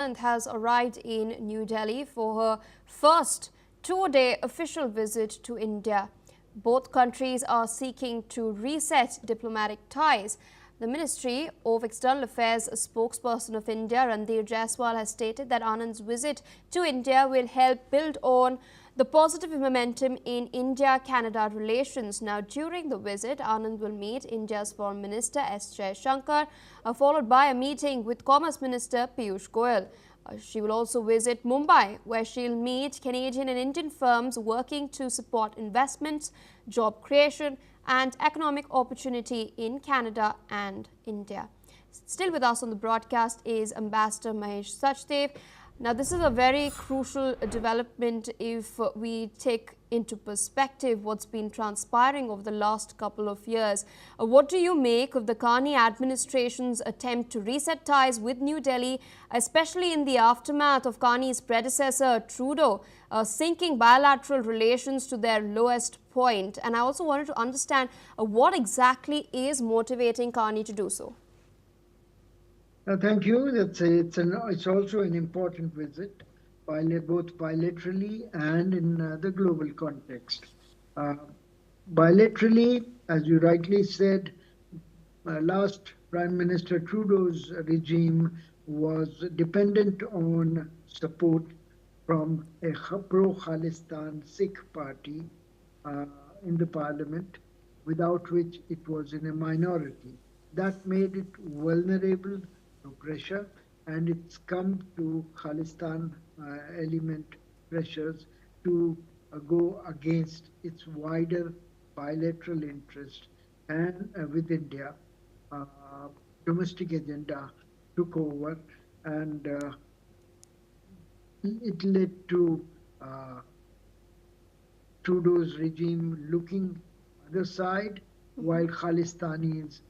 Anand has arrived in New Delhi for her first two-day official visit to India. Both countries are seeking to reset diplomatic ties. The Ministry of External Affairs spokesperson of India, Randir Jaiswal, has stated that Anand's visit to India will help build on the positive momentum in India-Canada relations. Now, during the visit, Anand will meet India's Foreign Minister S. Jaishankar, followed by a meeting with Commerce Minister Piyush Goyal. She will also visit Mumbai, where she'll meet Canadian and Indian firms working to support investments, job creation and economic opportunity in Canada and India. Still with us on the broadcast is Ambassador Mahesh Sachdev. Now, this is a very crucial development if we take into perspective what's been transpiring over the last couple of years. What do you make of the Carney administration's attempt to reset ties with New Delhi, especially in the aftermath of Carney's predecessor Trudeau sinking bilateral relations to their lowest point? And I also wanted to understand what exactly is motivating Carney to do so. Thank you. It's also an important visit, both bilaterally and in the global context. Bilaterally, as you rightly said, last Prime Minister Trudeau's regime was dependent on support from a pro-Khalistan Sikh party in the parliament, without which it was in a minority. That made it vulnerable to pressure, and it's come to Khalistan element pressures to go against its wider bilateral interest, and with India, domestic agenda took over, and it led to Trudeau's regime looking other side, while Khalistanis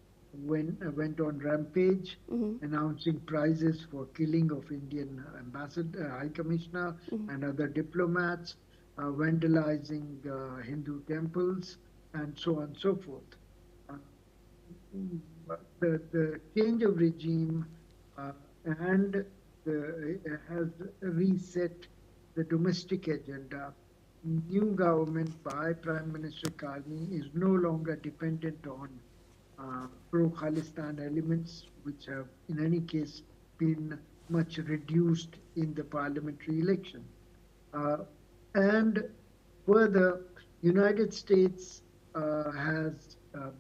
went on rampage, announcing prizes for killing of Indian ambassador, High Commissioner, and other diplomats, vandalizing Hindu temples, and so on and so forth. The change of regime and has reset the domestic agenda. New government by Prime Minister Carney is no longer dependent on pro-Khalistan elements, which have in any case been much reduced in the parliamentary election. And further, United States has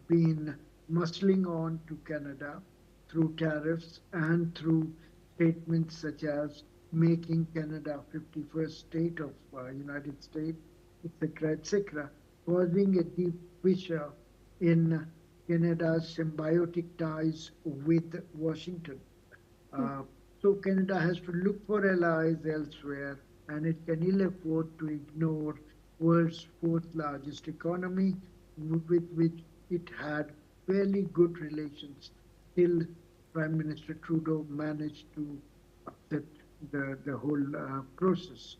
been muscling on to Canada through tariffs and through statements such as making Canada 51st state of United States, etc., causing a deep fissure in Canada's symbiotic ties with Washington. So Canada has to look for allies elsewhere, and it can ill afford to ignore world's fourth largest economy, with which it had fairly good relations till Prime Minister Trudeau managed to upset the whole process.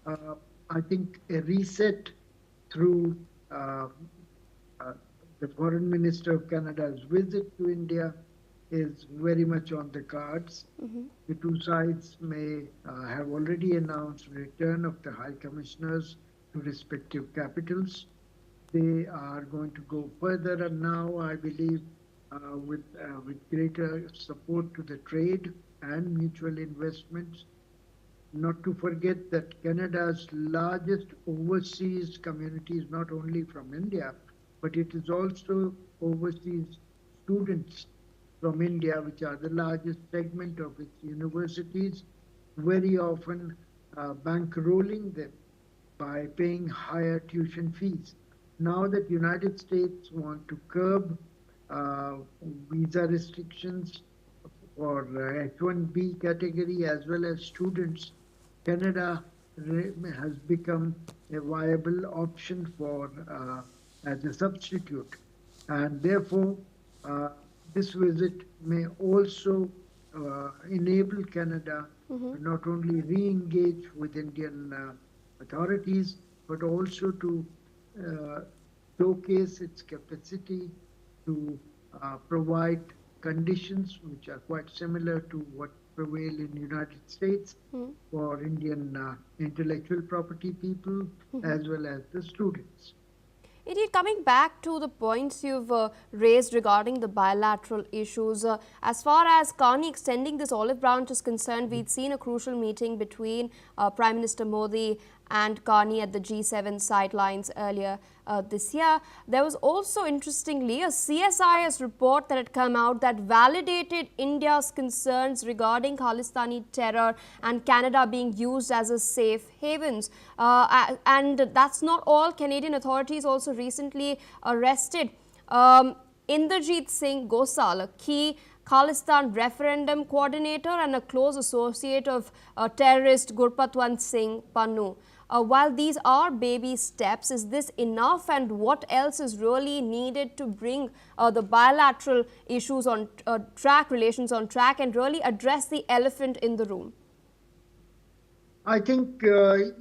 I think a reset through the Foreign Minister of Canada's visit to India is very much on the cards. The two sides may have already announced return of the High Commissioners to respective capitals. They are going to go further, and now I believe with greater support to the trade and mutual investments. Not to forget that Canada's largest overseas community is not only from India, but it is also overseas students from India, which are the largest segment of its universities, very often bankrolling them by paying higher tuition fees. Now that United States want to curb visa restrictions for H-1B category as well as students, Canada has become a viable option for as a substitute, and therefore this visit may also enable Canada to not only re-engage with Indian authorities, but also to showcase its capacity to provide conditions which are quite similar to what prevail in the United States for Indian intellectual property people as well as the students. Indeed, coming back to the points you've raised regarding the bilateral issues, as far as Carney extending this olive branch is concerned, we'd seen a crucial meeting between Prime Minister Modi and Carney at the G7 sidelines earlier this year. There was also, interestingly, a CSIS report that had come out that validated India's concerns regarding Khalistani terror and Canada being used as a safe havens. And that's not all. Canadian authorities also recently arrested Inderjeet Singh Gosal, a key Khalistan referendum coordinator and a close associate of terrorist Gurpatwant Singh Pannu. While these are baby steps, is this enough, and what else is really needed to bring the bilateral issues on track, relations on track, and really address the elephant in the room? I think I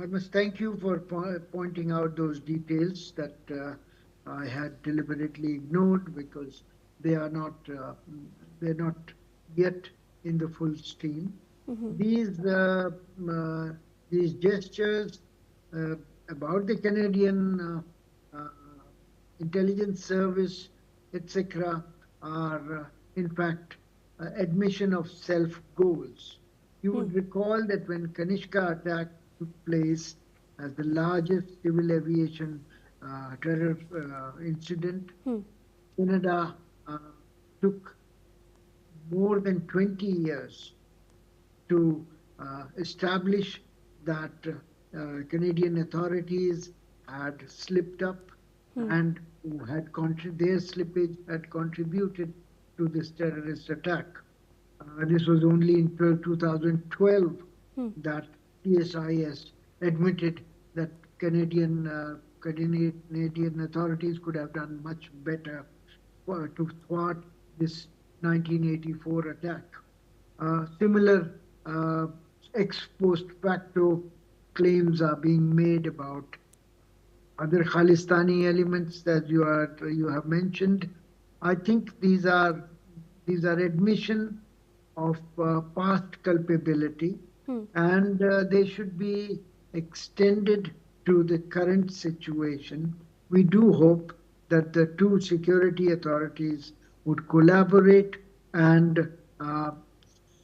must thank you for pointing out those details that I had deliberately ignored because they are not they're not yet in the full steam. These gestures about the Canadian intelligence service, etc., are in fact admission of self-goals. You would recall that when Kanishka attack took place as the largest civil aviation terror incident, Canada took more than 20 years to establish that Canadian authorities had slipped up and their slippage had contributed to this terrorist attack. This was only in 2012 that CSIS admitted that Canadian authorities could have done much better to thwart this 1984 attack. Similar ex post facto claims are being made about other Khalistani elements that you have mentioned. I think these are admission of past culpability, and they should be extended to the current situation. We do hope that the two security authorities would collaborate and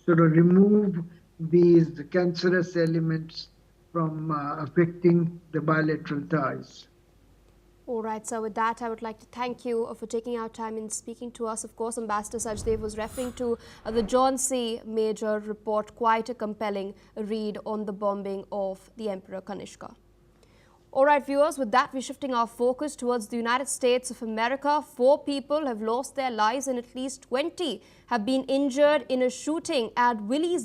sort of remove these cancerous elements from affecting the bilateral ties. All right, so with that, I would like to thank you for taking our time in speaking to us. Of course, Ambassador Sajdev was referring to the John C. Major report, quite a compelling read on the bombing of the Emperor Kanishka. All right, viewers, with that, we're shifting our focus towards the United States of America. 4 people have lost their lives and at least 20 have been injured in a shooting at Willie's